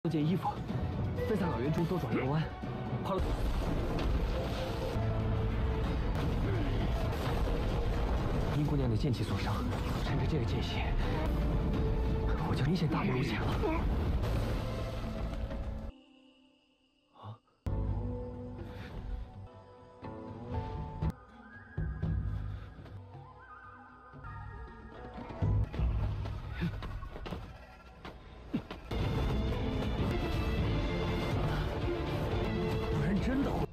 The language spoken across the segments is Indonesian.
这件衣服飞在老园中多转个弯，跑了。殷姑娘的剑气所伤，趁着这个间隙，我就明显大不如前了。不然真的会。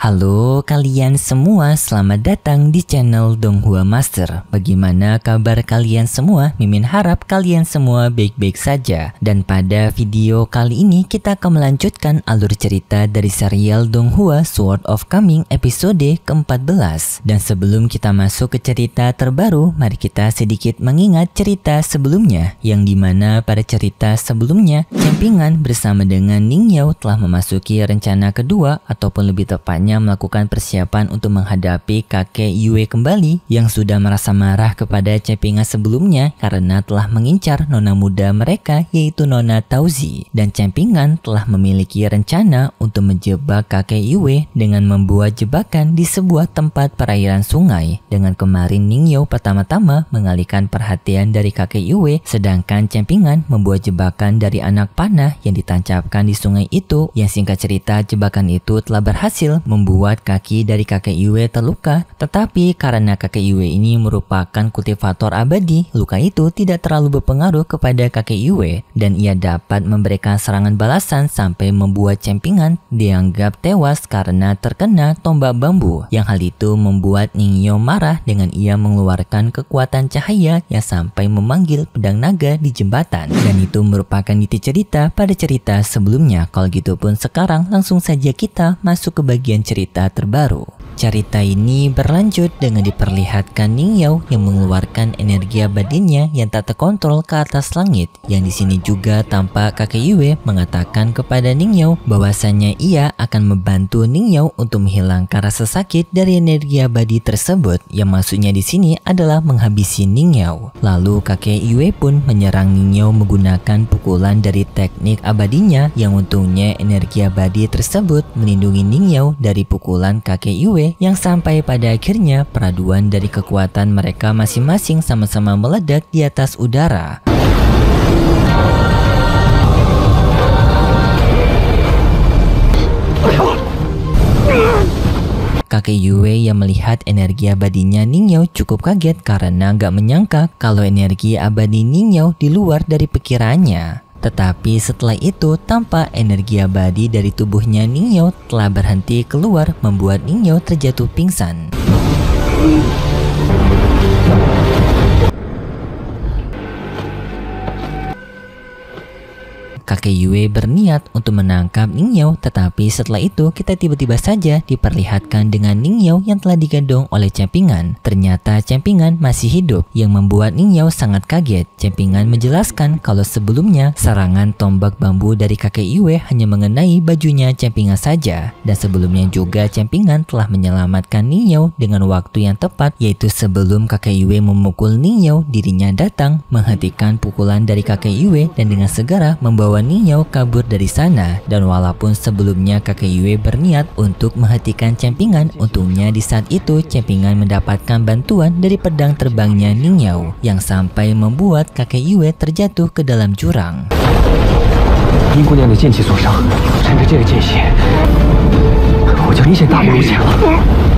Halo kalian semua, selamat datang di channel Donghua Master. Bagaimana kabar kalian semua? Mimin harap kalian semua baik-baik saja. Dan pada video kali ini kita akan melanjutkan alur cerita dari serial Donghua Sword of Kami episode ke-14. Dan sebelum kita masuk ke cerita terbaru, mari kita sedikit mengingat cerita sebelumnya, yang dimana pada cerita sebelumnya Campingan bersama dengan Ning Yao telah memasuki rencana kedua, ataupun lebih tepatnya melakukan persiapan untuk menghadapi kakek Yue kembali yang sudah merasa marah kepada Campingan sebelumnya karena telah mengincar nona muda mereka, yaitu Nona Tauzi. Dan Campingan telah memiliki rencana untuk menjebak kakek Yue dengan membuat jebakan di sebuah tempat perairan sungai. Dengan kemarin Ning Yao pertama-tama mengalihkan perhatian dari kakek Yue, sedangkan Campingan membuat jebakan dari anak panah yang ditancapkan di sungai itu, yang singkat cerita jebakan itu telah berhasil membuat kaki dari kakek Yue terluka. Tetapi karena kakek Yue ini merupakan kultivator abadi, luka itu tidak terlalu berpengaruh kepada kakek Yue dan ia dapat memberikan serangan balasan sampai membuat Campingan dianggap tewas karena terkena tombak bambu. Yang hal itu membuat Ning Yao marah dengan ia mengeluarkan kekuatan cahaya yang sampai memanggil pedang naga di jembatan. Dan itu merupakan inti cerita pada cerita sebelumnya. Kalau gitu pun sekarang langsung saja kita masuk ke bagian cerita terbaru. Cerita ini berlanjut dengan diperlihatkan Ning Yao yang mengeluarkan energi abadinya yang tak terkontrol ke atas langit. Yang di sini juga tampak kakek Yue mengatakan kepada Ning Yao bahwasanya ia akan membantu Ning Yao untuk menghilangkan rasa sakit dari energi abadi tersebut, yang maksudnya di sini adalah menghabisi Ning Yao. Lalu kakek Yue pun menyerang Ning Yao menggunakan pukulan dari teknik abadinya, yang untungnya energi abadi tersebut melindungi Ning Yao dari pukulan kakek Yue, yang sampai pada akhirnya peraduan dari kekuatan mereka masing-masing sama-sama meledak di atas udara. Kakek Yue yang melihat energi abadinya Ning Yao cukup kaget karena gak menyangka kalau energi abadi Ning Yao di luar dari pikirannya. Tetapi setelah itu tampak energi abadi dari tubuhnya Ning Yao telah berhenti keluar, membuat Ning Yao terjatuh pingsan. Kakek Yue berniat untuk menangkap Ning Yao, tetapi setelah itu kita tiba-tiba saja diperlihatkan dengan Ning Yao yang telah digendong oleh Campingan. Ternyata Campingan masih hidup, yang membuat Ning Yao sangat kaget. Campingan menjelaskan kalau sebelumnya serangan tombak bambu dari kakek Yue hanya mengenai bajunya Campingan saja, dan sebelumnya juga Campingan telah menyelamatkan Ning Yao dengan waktu yang tepat, yaitu sebelum kakek Yue memukul Ning Yao, dirinya datang menghentikan pukulan dari kakek Yue dan dengan segera membawa Ning Yao kabur dari sana. Dan walaupun sebelumnya kakek Yue berniat untuk menghentikan Campingan, untungnya di saat itu Campingan mendapatkan bantuan dari pedang terbangnya Ning Yao, yang sampai membuat kakek Yue terjatuh ke dalam jurang. 殷姑娘的剑气所伤，趁着这个间隙，我就明显大不如前了。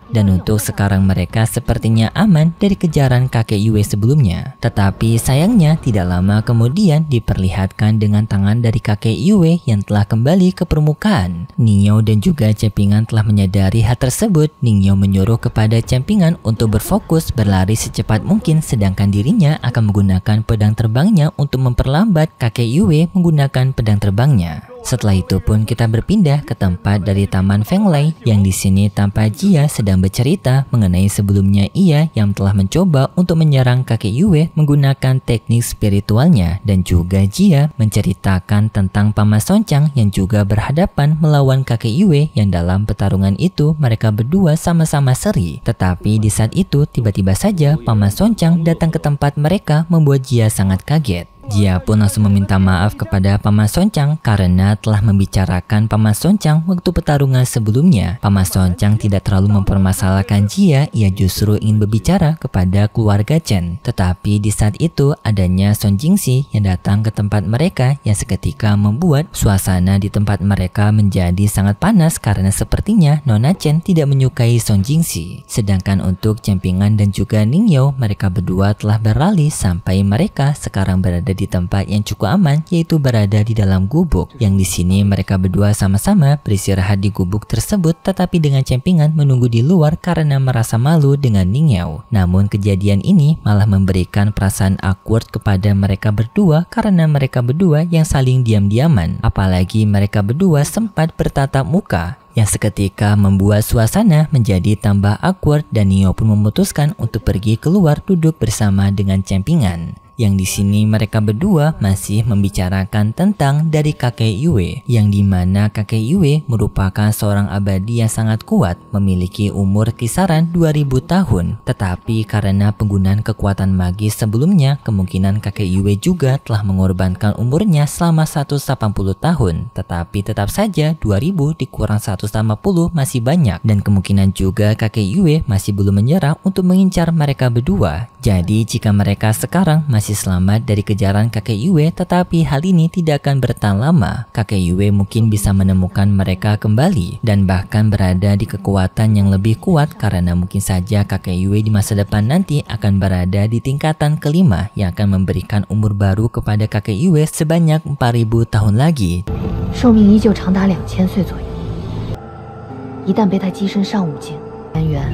Dan untuk sekarang mereka sepertinya aman dari kejaran kakek Yue sebelumnya. Tetapi sayangnya tidak lama kemudian diperlihatkan dengan tangan dari kakek Yue yang telah kembali ke permukaan. Ning Yao dan juga Campingan telah menyadari hal tersebut. Ning Yao menyuruh kepada Campingan untuk berfokus berlari secepat mungkin, sedangkan dirinya akan menggunakan pedang terbangnya untuk memperlambat kakek Yue menggunakan pedang terbangnya. Setelah itu pun kita berpindah ke tempat dari Taman Fenglai yang di sini tampak Jia sedang bercerita mengenai sebelumnya ia yang telah mencoba untuk menyerang kakek Yue menggunakan teknik spiritualnya, dan juga Jia menceritakan tentang Paman Songchang yang juga berhadapan melawan kakek Yue yang dalam pertarungan itu mereka berdua sama-sama seri. Tetapi di saat itu tiba-tiba saja Paman Songchang datang ke tempat mereka membuat Jia sangat kaget. Jia pun langsung meminta maaf kepada Paman Songchang karena telah membicarakan Paman Songchang waktu pertarungan sebelumnya. Paman Songchang tidak terlalu mempermasalahkan Jia, ia justru ingin berbicara kepada keluarga Chen. Tetapi di saat itu adanya Song Jingxi yang datang ke tempat mereka yang seketika membuat suasana di tempat mereka menjadi sangat panas karena sepertinya Nona Chen tidak menyukai Song Jingxi. Sedangkan untuk Cempingan dan juga Ningyao, mereka berdua telah beralih sampai mereka sekarang berada di tempat yang cukup aman, yaitu berada di dalam gubuk. Yang di sini mereka berdua sama-sama beristirahat di gubuk tersebut, tetapi dengan Cempingan menunggu di luar karena merasa malu dengan Ningyao. Namun kejadian ini malah memberikan perasaan awkward kepada mereka berdua karena mereka berdua yang saling diam-diaman. Apalagi mereka berdua sempat bertatap muka, yang seketika membuat suasana menjadi tambah awkward dan Ningyao pun memutuskan untuk pergi keluar duduk bersama dengan Cempingan. Yang di sini mereka berdua masih membicarakan tentang dari kakek Yue, yang dimana kakek Yue merupakan seorang abadi yang sangat kuat, memiliki umur kisaran 2000 tahun. Tetapi karena penggunaan kekuatan magis sebelumnya, kemungkinan kakek Yue juga telah mengorbankan umurnya selama 180 tahun. Tetapi tetap saja 2000 dikurang 180 masih banyak, dan kemungkinan juga kakek Yue masih belum menyerah untuk mengincar mereka berdua. Jadi jika mereka sekarang masih selamat dari kejaran kakek Yue, tetapi hal ini tidak akan bertahan lama. Kakek Yue mungkin bisa menemukan mereka kembali dan bahkan berada di kekuatan yang lebih kuat karena mungkin saja kakek Yue di masa depan nanti akan berada di tingkatan kelima yang akan memberikan umur baru kepada kakek Yue sebanyak 4000 tahun lagi. 寿命依旧长达2000岁左右。一旦被他跻身上5境，人员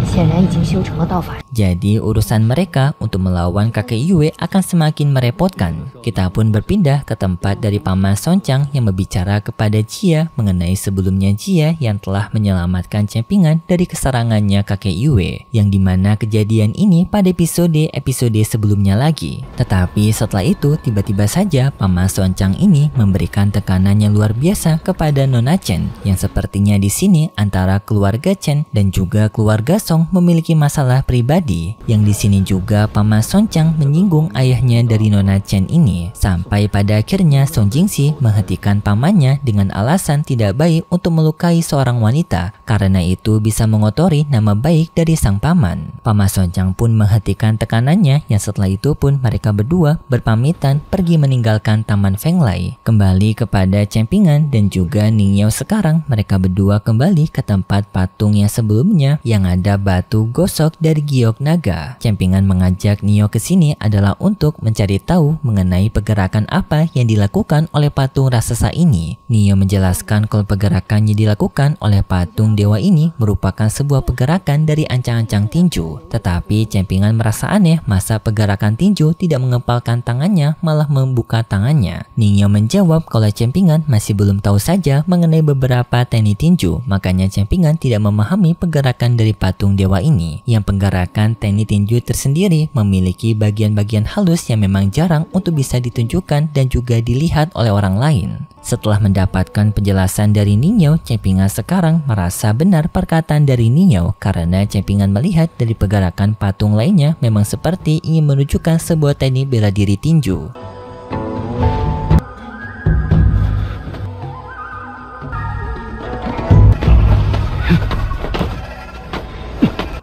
显然已经修成了道法。 Jadi urusan mereka untuk melawan kakek Yue akan semakin merepotkan. Kita pun berpindah ke tempat dari Paman Songchang yang berbicara kepada Jia mengenai sebelumnya Jia yang telah menyelamatkan Cempingan dari keserangannya kakek Yue, yang dimana kejadian ini pada episode sebelumnya lagi. Tetapi setelah itu tiba-tiba saja Paman Songchang ini memberikan tekanan yang luar biasa kepada Nona Chen, yang sepertinya di sini antara keluarga Chen dan juga keluarga Song memiliki masalah pribadi. Yang di sini juga Paman Songchang menyinggung ayahnya dari Nona Chen ini, sampai pada akhirnya Song Jingxi menghentikan pamannya dengan alasan tidak baik untuk melukai seorang wanita karena itu bisa mengotori nama baik dari sang paman. Paman Songchang pun menghentikan tekanannya, yang setelah itu pun mereka berdua berpamitan pergi meninggalkan Taman Fenglai, kembali kepada Cempingan dan juga Ningyao. Sekarang mereka berdua kembali ke tempat patung yang sebelumnya yang ada batu gosok dari giok naga. Cempingan mengajak Ningyao ke sini adalah untuk mencari tahu mengenai pergerakan apa yang dilakukan oleh patung raksasa ini. Ningyao menjelaskan kalau pergerakan yang dilakukan oleh patung dewa ini merupakan sebuah pergerakan dari ancang-ancang tinju. Tetapi Cempingan merasa aneh masa pergerakan tinju tidak mengepalkan tangannya malah membuka tangannya. Ningyao menjawab kalau Cempingan masih belum tahu saja mengenai beberapa teknik tinju, makanya Cempingan tidak memahami pergerakan dari patung dewa ini. Yang pergerakan teknik tinju tersendiri memiliki bagian-bagian halus yang memang jarang untuk bisa ditunjukkan dan juga dilihat oleh orang lain. Setelah mendapatkan penjelasan dari Ningyao, Cempingan sekarang merasa benar perkataan dari Ningyao karena Cempingan melihat dari pergerakan patung lainnya memang seperti ingin menunjukkan sebuah teknik bela diri tinju.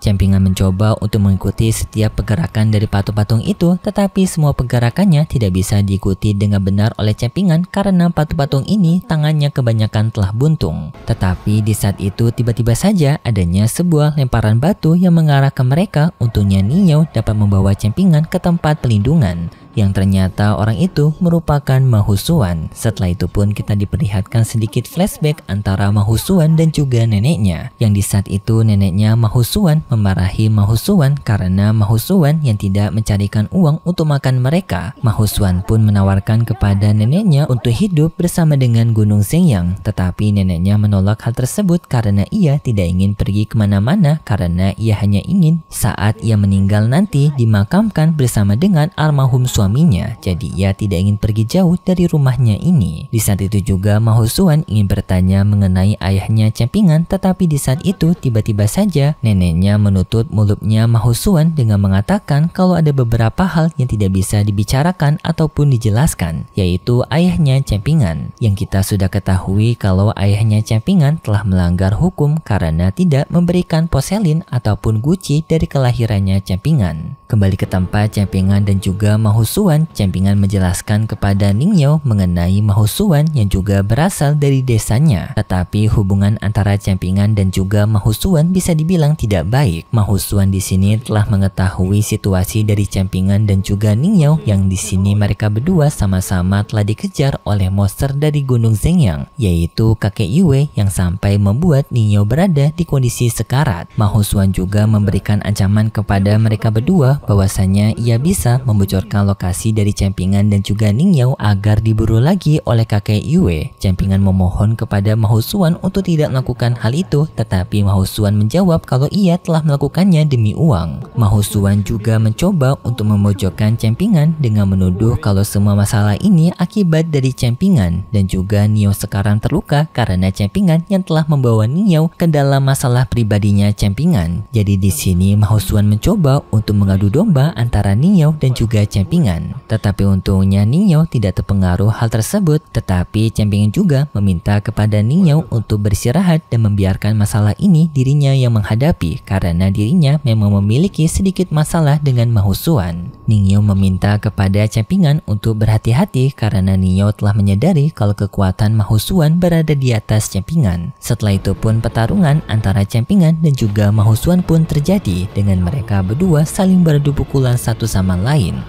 Cempingan mencoba untuk mengikuti setiap pergerakan dari patung-patung itu, tetapi semua pergerakannya tidak bisa diikuti dengan benar oleh Cempingan karena patung-patung ini tangannya kebanyakan telah buntung. Tetapi di saat itu tiba-tiba saja adanya sebuah lemparan batu yang mengarah ke mereka. Untungnya Ningyao dapat membawa Cempingan ke tempat pelindungan. yang ternyata orang itu merupakan Ma Hussuan. Setelah itu pun kita diperlihatkan sedikit flashback antara Ma Hussuan dan juga neneknya, yang di saat itu neneknya Ma Hussuan memarahi Ma Hussuan karena Ma Hussuan yang tidak mencarikan uang untuk makan mereka. Ma Hussuan pun menawarkan kepada neneknya untuk hidup bersama dengan Gunung Zenyang, tetapi neneknya menolak hal tersebut karena ia tidak ingin pergi kemana-mana, karena ia hanya ingin saat ia meninggal nanti dimakamkan bersama dengan almarhum suaminya. Jadi ia tidak ingin pergi jauh dari rumahnya ini. Di saat itu juga Ma Hussuan ingin bertanya mengenai ayahnya Campingan, tetapi di saat itu tiba-tiba saja neneknya menutup mulutnya Ma Hussuan dengan mengatakan kalau ada beberapa hal yang tidak bisa dibicarakan ataupun dijelaskan, yaitu ayahnya Campingan, yang kita sudah ketahui kalau ayahnya Campingan telah melanggar hukum karena tidak memberikan poselin ataupun guci dari kelahirannya Campingan. Kembali ke tempat Campingan dan juga Ma Hussuan, Campingan menjelaskan kepada Ningyao mengenai Ma Hussuan yang juga berasal dari desanya. Tetapi hubungan antara Campingan dan juga Ma Hussuan bisa dibilang tidak baik. Ma Hussuan di sini telah mengetahui situasi dari Campingan dan juga Ningyao, yang di sini mereka berdua sama-sama telah dikejar oleh monster dari Gunung Zenyang, yaitu kakek Yue, yang sampai membuat Ningyao berada di kondisi sekarat. Ma Hussuan juga memberikan ancaman kepada mereka berdua bahwasanya ia bisa membocorkan lokasi dari Campingan dan juga Ningyao agar diburu lagi oleh kakek Yue. Campingan memohon kepada Ma Hussuan untuk tidak melakukan hal itu, tetapi Ma Hussuan menjawab kalau ia telah melakukannya demi uang. Ma Hussuan juga mencoba untuk memojokkan Campingan dengan menuduh kalau semua masalah ini akibat dari Campingan, dan juga Nio sekarang terluka karena Campingan yang telah membawa Ningyao ke dalam masalah pribadinya Campingan. Jadi di sini Ma Hussuan mencoba untuk mengadu domba antara Ningyao dan juga Campingan. Tetapi untungnya Ningyao tidak terpengaruh hal tersebut, tetapi Campingan juga meminta kepada Ningyao untuk beristirahat dan membiarkan masalah ini dirinya yang menghadapi, karena dirinya memang memiliki sedikit masalah dengan Ma Hussuan. Ningyao meminta kepada Campingan untuk berhati-hati karena Ningyao telah menyadari kalau kekuatan Ma Hussuan berada di atas Campingan. Setelah itu pun pertarungan antara Campingan dan juga Ma Hussuan pun terjadi dengan mereka berdua saling beradu pukulan satu sama lain.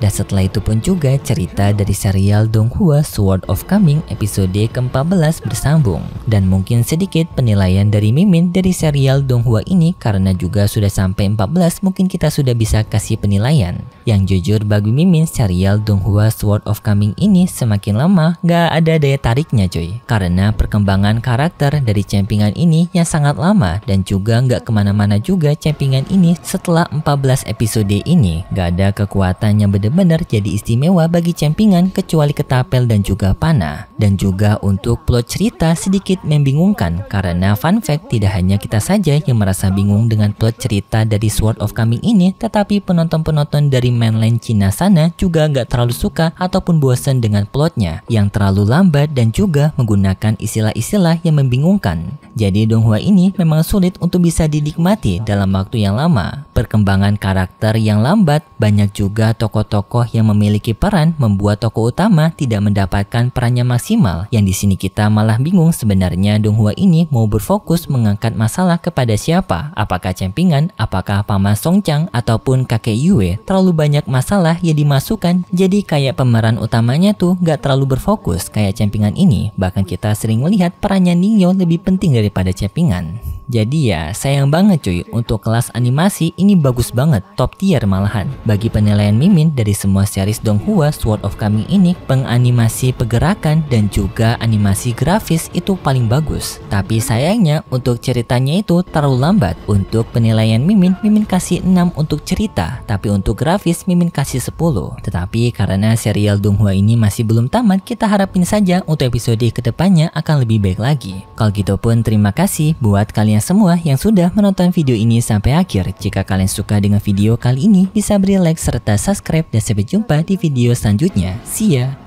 Dan setelah itu pun juga cerita dari serial Donghua Sword of Coming episode ke-14 bersambung. Dan mungkin sedikit penilaian dari Mimin dari serial Donghua ini, karena juga sudah sampai 14, mungkin kita sudah bisa kasih penilaian. Yang jujur bagi Mimin, serial Donghua Sword of Coming ini semakin lama gak ada daya tariknya cuy. Karena perkembangan karakter dari Campingan ini yang sangat lama, dan juga gak kemana-mana juga Campingan ini setelah 14 episode ini. Gak ada kekuatan yang benar-benar jadi istimewa bagi Campingan kecuali ketapel dan juga panah. Dan juga untuk plot cerita sedikit membingungkan, karena fun fact, tidak hanya kita saja yang merasa bingung dengan plot cerita dari Sword of Coming ini, tetapi penonton-penonton dari mainland Cina sana juga nggak terlalu suka ataupun bosan dengan plotnya yang terlalu lambat dan juga menggunakan istilah-istilah yang membingungkan. Jadi Donghua ini memang sulit untuk bisa dinikmati dalam waktu yang lama. Perkembangan karakter yang lambat, banyak juga tokoh-tokoh yang memiliki peran membuat tokoh utama tidak mendapatkan perannya maksimal. Yang di sini kita malah bingung sebenarnya Donghua ini mau berfokus mengangkat masalah kepada siapa? Apakah Campingan, apakah Paman Songchang, ataupun kakek Yue? Terlalu banyak masalah yang dimasukkan, jadi kayak pemeran utamanya tuh gak terlalu berfokus kayak Campingan ini. Bahkan kita sering melihat perannya Ningyao lebih penting daripada Campingan. Jadi ya sayang banget cuy, untuk kelas animasi ini bagus banget, top tier malahan. Bagi penilaian Mimin dari semua series Donghua Sword of Coming ini, penganimasi pergerakan dan juga animasi grafis itu paling bagus. Tapi sayangnya untuk ceritanya itu terlalu lambat. Untuk penilaian Mimin kasih 6 untuk cerita, tapi untuk grafis Mimin kasih 10. Tetapi karena serial Donghua ini masih belum tamat, kita harapin saja untuk episode kedepannya akan lebih baik lagi. Kalau gitu pun terima kasih buat kalian semua yang sudah menonton video ini sampai akhir. Jika kalian suka dengan video kali ini, bisa beri like serta subscribe, dan sampai jumpa di video selanjutnya. See ya!